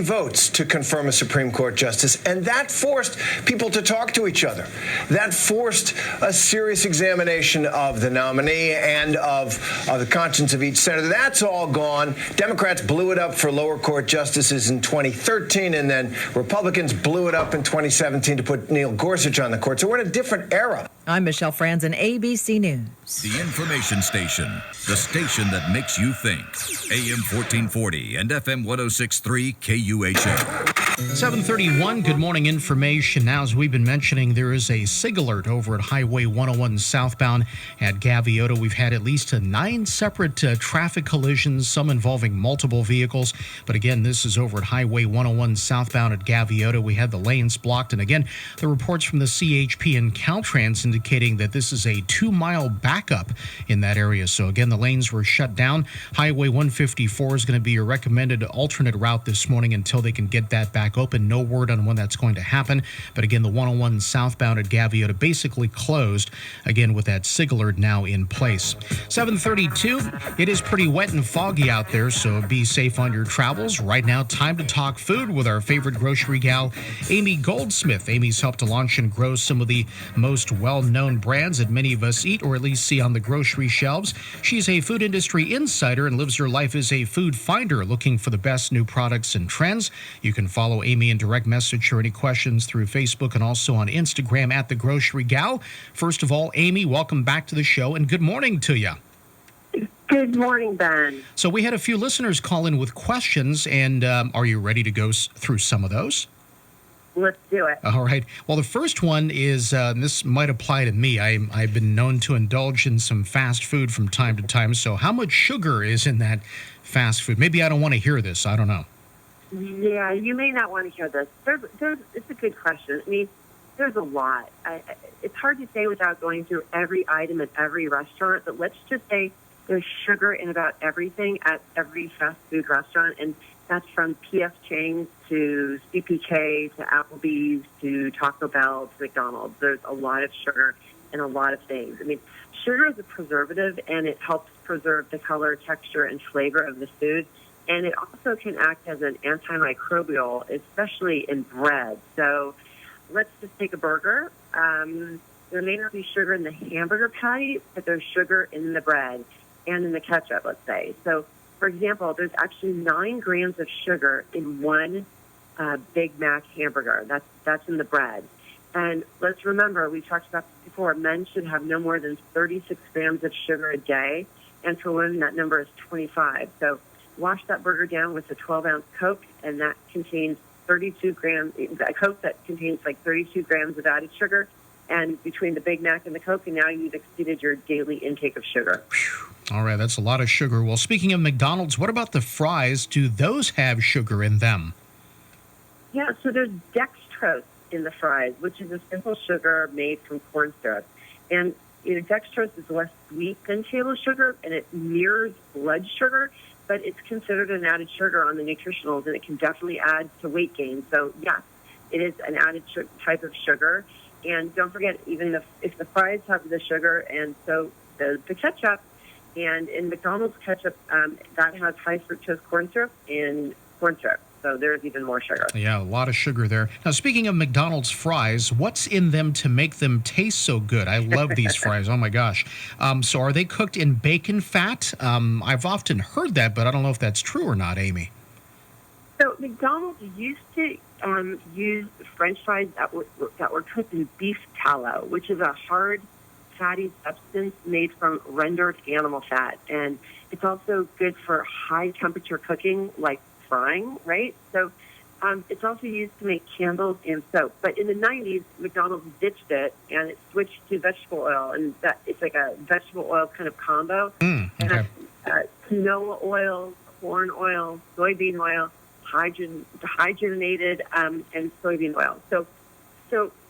votes to confirm a Supreme Court justice, and that forced people to talk to each other. That forced a serious examination of the nominee and of the conscience of each senator. That's all gone. Democrats blew it up for lower court justices in 2013, and then Republicans blew it up in 2017 to put Neil Gorsuch on the court. So we're in a different era. I'm Michelle Franzen, ABC News. The information station, the station that makes you think. AM 1440 and FM 106.3 KUHO. 7:31, good morning information. Now, as we've been mentioning, there is a SIG alert over at Highway 101 southbound at Gaviota. We've had at least 9 separate traffic collisions, some involving multiple vehicles. But again, this is over at Highway 101 southbound at Gaviota. We had the lanes blocked. And again, the reports from the CHP and Caltrans indicating that this is a 2-mile backup in that area. So again, the lanes were shut down. Highway 154 is going to be a recommended alternate route this morning until they can get that back open. No word on when that's going to happen. But again, the 101 southbound at Gaviota basically closed, again, with that SIG alert now in place. 7:32, it is pretty wet and foggy out there, so be safe on your travels. Right now, time to talk food with our favorite grocery gal, Amy Goldsmith. Amy's helped to launch and grow some of the most well-known brands that many of us eat or at least see on the grocery shelves. She's a food industry insider and lives her life as a food finder, looking for the best new products and trends. You can follow Amy and direct message her any questions through Facebook and also on Instagram at The Grocery Gal. First of all, Amy, welcome back to the show and good morning to you. Good morning, Ben. So we had a few listeners call in with questions, and are you ready to go through some of those? Let's do it. All right. Well, the first one is, this might apply to me. I've been known to indulge in some fast food from time to time. So how much sugar is in that fast food? Maybe I don't want to hear this. I don't know. Yeah, you may not want to hear this. It's a good question. I mean, there's a lot. It's hard to say without going through every item at every restaurant, but let's just say there's sugar in about everything at every fast food restaurant, and that's from P.F. Chang's to CPK to Applebee's to Taco Bell to McDonald's. There's a lot of sugar in a lot of things. I mean, sugar is a preservative, and it helps preserve the color, texture, and flavor of the food. And it also can act as an antimicrobial, especially in bread. So let's just take a burger. There may not be sugar in the hamburger patty, but there's sugar in the bread and in the ketchup, let's say. So, for example, there's actually 9 grams of sugar in one Big Mac hamburger. That's in the bread. And let's remember, we talked about this before, men should have no more than 36 grams of sugar a day. And for women, that number is 25. So wash that burger down with a 12-ounce Coke, and that contains 32 grams, a Coke that contains like 32 grams of added sugar. And between the Big Mac and the Coke, and now you've exceeded your daily intake of sugar. All right, that's a lot of sugar. Well, speaking of McDonald's, what about the fries? Do those have sugar in them? Yeah, so there's dextrose in the fries, which is a simple sugar made from corn syrup. And dextrose is less sweet than table sugar, and it mirrors blood sugar, but it's considered an added sugar on the nutritionals, and it can definitely add to weight gain. So, yes, it is an added type of sugar. And don't forget, even if the fries have the sugar, and so the ketchup, and in McDonald's ketchup, that has high fructose corn syrup and corn syrup. So there's even more sugar. Yeah, a lot of sugar there. Now, speaking of McDonald's fries, what's in them to make them taste so good? I love these fries. Oh, my gosh. So are they cooked in bacon fat? I've often heard that, but I don't know if that's true or not, Amy. So McDonald's used to use French fries that were cooked in beef tallow, which is a hard, fatty substance made from rendered animal fat. And it's also good for high-temperature cooking, like frying, right? So it's also used to make candles and soap. But in the 90s, McDonald's ditched it, and it switched to vegetable oil. And it's like a vegetable oil kind of combo. Okay. And canola oil, corn oil, soybean oil, hydrogenated and soybean oil. So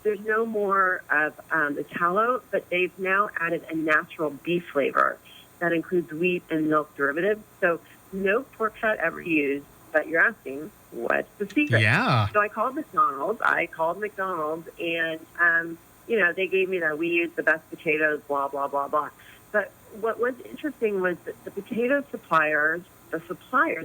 there's no more of the tallow, but they've now added a natural beef flavor that includes wheat and milk derivatives. So no pork fat ever used, but you're asking, what's the secret? Yeah. So I called McDonald's, and, they gave me that we use the best potatoes, blah, blah, blah, blah. But what was interesting was that the potato suppliers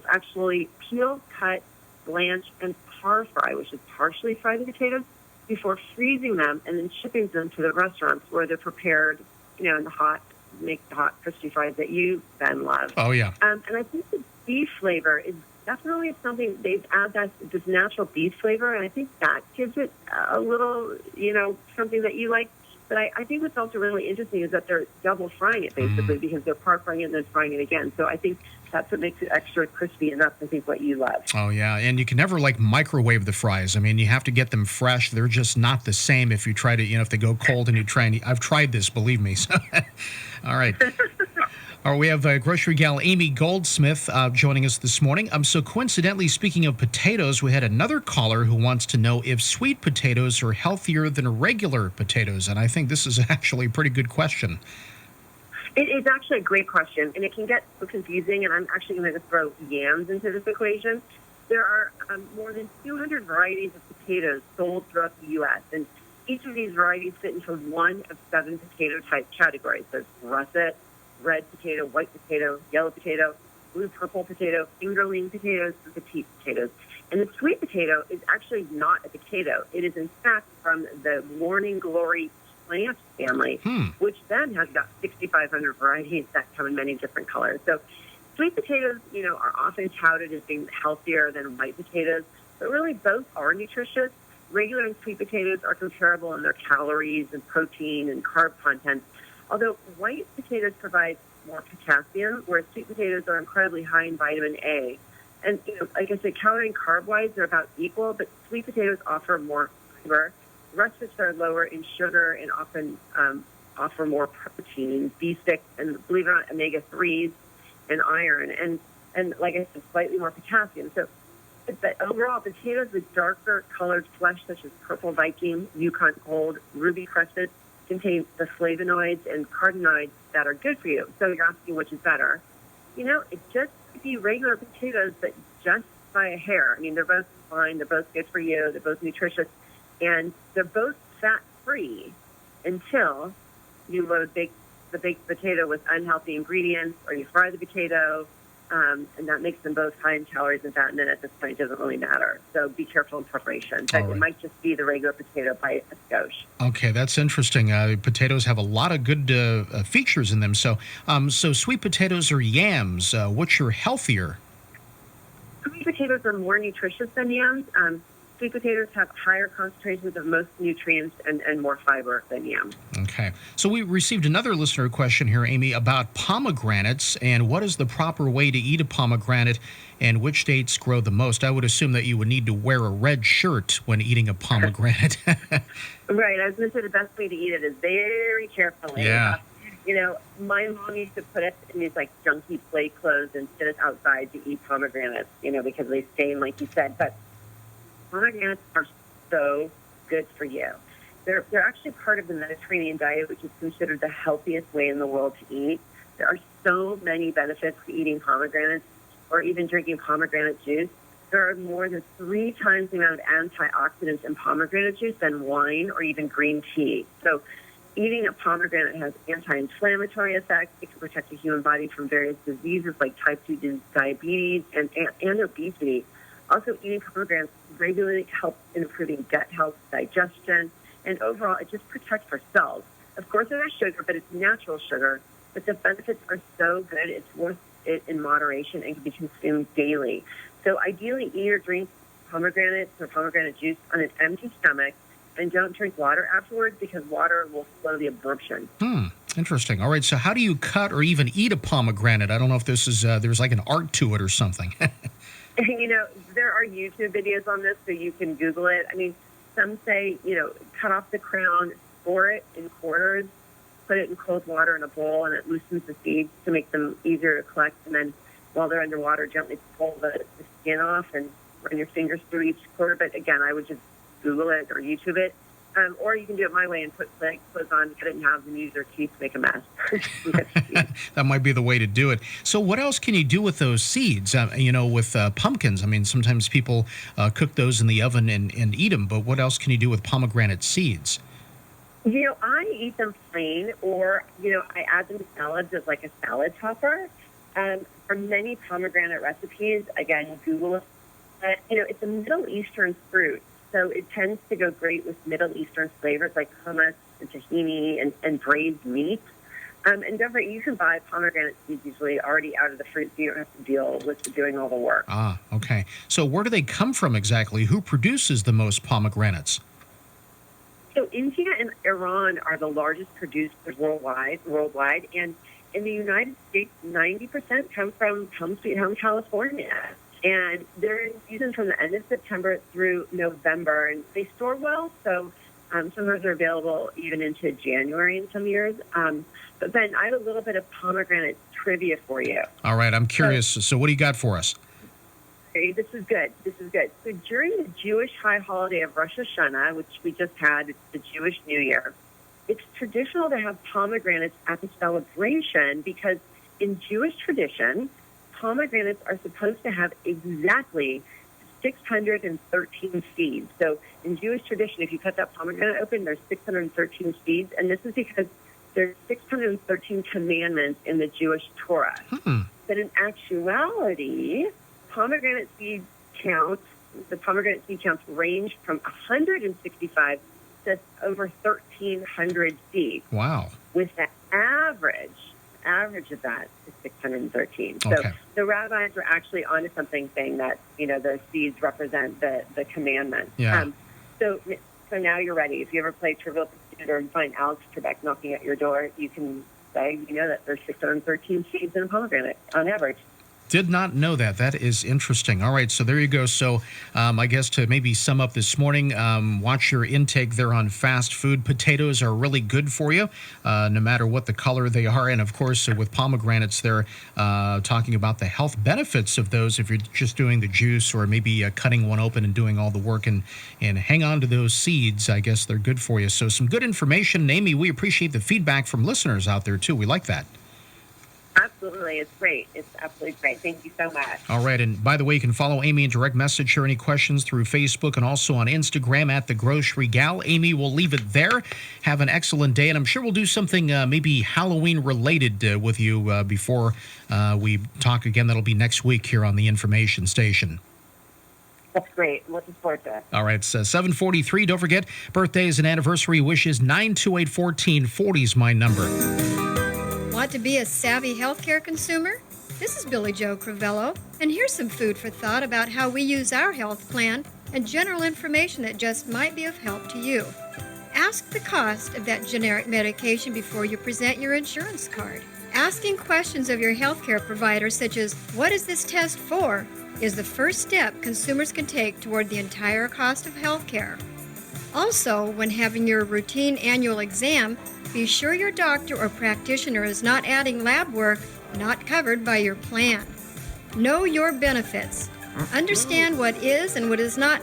actually peel, cut, blanch, and par fry, which is partially fry the potatoes, before freezing them and then shipping them to the restaurants where they're prepared, in the hot, make the hot crispy fries that you then love. Oh, yeah. And I think the beef flavor is definitely something they've added this natural beef flavor, and I think that gives it a little, something that you like. But I think what's also really interesting is that they're double frying it, basically, because they're par frying it and then frying it again. So I think that's what makes it extra crispy, and that's, I think, what you love. Oh, yeah. And you can never, microwave the fries. I mean, you have to get them fresh. They're just not the same if you try to, if they go cold and you try and eat. I've tried this, believe me. So, all right. All right, we have Grocery Gal Amy Goldsmith joining us this morning. So coincidentally, speaking of potatoes, we had another caller who wants to know if sweet potatoes are healthier than regular potatoes. And I think this is actually a pretty good question. It's actually a great question, and it can get so confusing, and I'm actually going to throw yams into this equation. There are more than 200 varieties of potatoes sold throughout the U.S., and each of these varieties fit into one of 7 potato type categories. There's russet, red potato, white potato, yellow potato, blue-purple potato, fingerling potatoes, and petite potatoes. And the sweet potato is actually not a potato. It is, in fact, from the morning glory plant family, which then has got 6,500 varieties that come in many different colors. So sweet potatoes, are often touted as being healthier than white potatoes, but really both are nutritious. Regular and sweet potatoes are comparable in their calories and protein and carb content, although white potatoes provide more potassium, whereas sweet potatoes are incredibly high in vitamin A. And, like I said, calorie and carb-wise, they're about equal, but sweet potatoes offer more fiber. Russets are lower in sugar and often offer more protein, B6, and believe it or not, omega-3s and iron, and like I said, slightly more potassium. So, but overall, potatoes with darker colored flesh, such as purple Viking, Yukon Gold, ruby crested, contain the flavonoids and carotenoids that are good for you. So you're asking which is better. It just could be regular potatoes, but just by a hair. I mean, they're both fine. They're both good for you. They're both nutritious. And they're both fat-free until you load the baked potato with unhealthy ingredients, or you fry the potato, and that makes them both high in calories and fat, and then at this point it doesn't really matter. So be careful in preparation. But It might just be the regular potato by a skosh. Okay, that's interesting. Potatoes have a lot of good features in them. So sweet potatoes or yams, which are healthier? Sweet potatoes are more nutritious than yams. Sweet potatoes have higher concentrations of most nutrients and more fiber than yams. Okay. So we received another listener question here, Amy, about pomegranates and what is the proper way to eat a pomegranate and which states grow the most. I would assume that you would need to wear a red shirt when eating a pomegranate. Right. I was going to say the best way to eat it is very carefully. Yeah. My mom used to put us in these junky play clothes and sit us outside to eat pomegranates, because they stain, like you said. But pomegranates are so good for you. They're actually part of the Mediterranean diet, which is considered the healthiest way in the world to eat. There are so many benefits to eating pomegranates or even drinking pomegranate juice. There are more than 3 times the amount of antioxidants in pomegranate juice than wine or even green tea. So eating a pomegranate has anti-inflammatory effects. It can protect the human body from various diseases like type 2 diabetes and obesity. Also, eating pomegranates regularly helps in improving gut health, digestion, and overall, it just protects our cells. Of course, it has sugar, but it's natural sugar. But the benefits are so good, it's worth it in moderation and can be consumed daily. So ideally, eat or drink pomegranates or pomegranate juice on an empty stomach, and don't drink water afterwards because water will slow the absorption. Interesting. All right, so how do you cut or even eat a pomegranate? I don't know if this is, there's like an art to it or something. There are YouTube videos on this, so you can Google it. I mean, some say, cut off the crown, score it in quarters, put it in cold water in a bowl, and it loosens the seeds to make them easier to collect. And then while they're underwater, gently pull the skin off and run your fingers through each quarter. But again, I would just Google it or YouTube it. Or you can do it my way and put clothes on, cut it in halves, and use your teeth to make a mess. That might be the way to do it. So what else can you do with those seeds? With pumpkins, I mean, sometimes people cook those in the oven and eat them, but what else can you do with pomegranate seeds? I eat them plain, or, I add them to salads as like a salad topper. For many pomegranate recipes, again, Google it, It's a Middle Eastern fruit, so it tends to go great with Middle Eastern flavors like hummus and tahini and braised meat. And don't forget, you can buy pomegranate seeds usually already out of the fruit, so you don't have to deal with doing all the work. Ah, okay. So where do they come from exactly? Who produces the most pomegranates? So India and Iran are the largest producers worldwide, and in the United States, 90% come from Sweet Home, California. And they're in season from the end of September through November, and they store well, so sometimes they're available even into January in some years. But Ben, I have a little bit of pomegranate trivia for you. All right, I'm curious. So what do you got for us? Okay, this is good. So during the Jewish high holiday of Rosh Hashanah, which we just had, it's the Jewish New Year, it's traditional to have pomegranates at the celebration because in Jewish tradition, pomegranates are supposed to have exactly 613 seeds. So in Jewish tradition, if you cut that pomegranate open, there's 613 seeds, and this is because there's 613 commandments in the Jewish Torah. But in actuality, pomegranate seed counts range from 165 to over 1,300 seeds. Wow. With the average of that is 613. So Okay. the rabbis were actually onto something, saying that, those seeds represent the commandments. Yeah. So now you're ready. If you ever play Trivial Pursuit or you find Alex Trebek knocking at your door, you can say, that there's 613 seeds in a pomegranate on average. Did not know that. That is interesting. All right, so there you go. So I guess to maybe sum up this morning, watch your intake there on fast food. Potatoes are really good for you, no matter what the color they are. And, of course, with pomegranates, they're talking about the health benefits of those if you're just doing the juice or maybe cutting one open and doing all the work. And hang on to those seeds. I guess they're good for you. So some good information. Amy, we appreciate the feedback from listeners out there, too. We like that. Absolutely. It's great. It's absolutely great. Thank you so much. All right. And by the way, you can follow Amy in direct message, share any questions through Facebook and also on Instagram at The Grocery Gal. Amy, we'll leave it there. Have an excellent day. And I'm sure we'll do something maybe Halloween related with you before we talk again. That'll be next week here on the information station. That's great. Looking forward to it. All right. It's 7:43. Don't forget, birthdays and anniversary wishes. 928-1440 is my number. Want to be a savvy healthcare consumer? This is Billy Joe Crivello, and here's some food for thought about how we use our health plan and general information that just might be of help to you. Ask the cost of that generic medication before you present your insurance card. Asking questions of your healthcare provider, such as, "What is this test for?" is the first step consumers can take toward the entire cost of healthcare. Also, when having your routine annual exam, be sure your doctor or practitioner is not adding lab work not covered by your plan. Know your benefits. Understand what is and what is not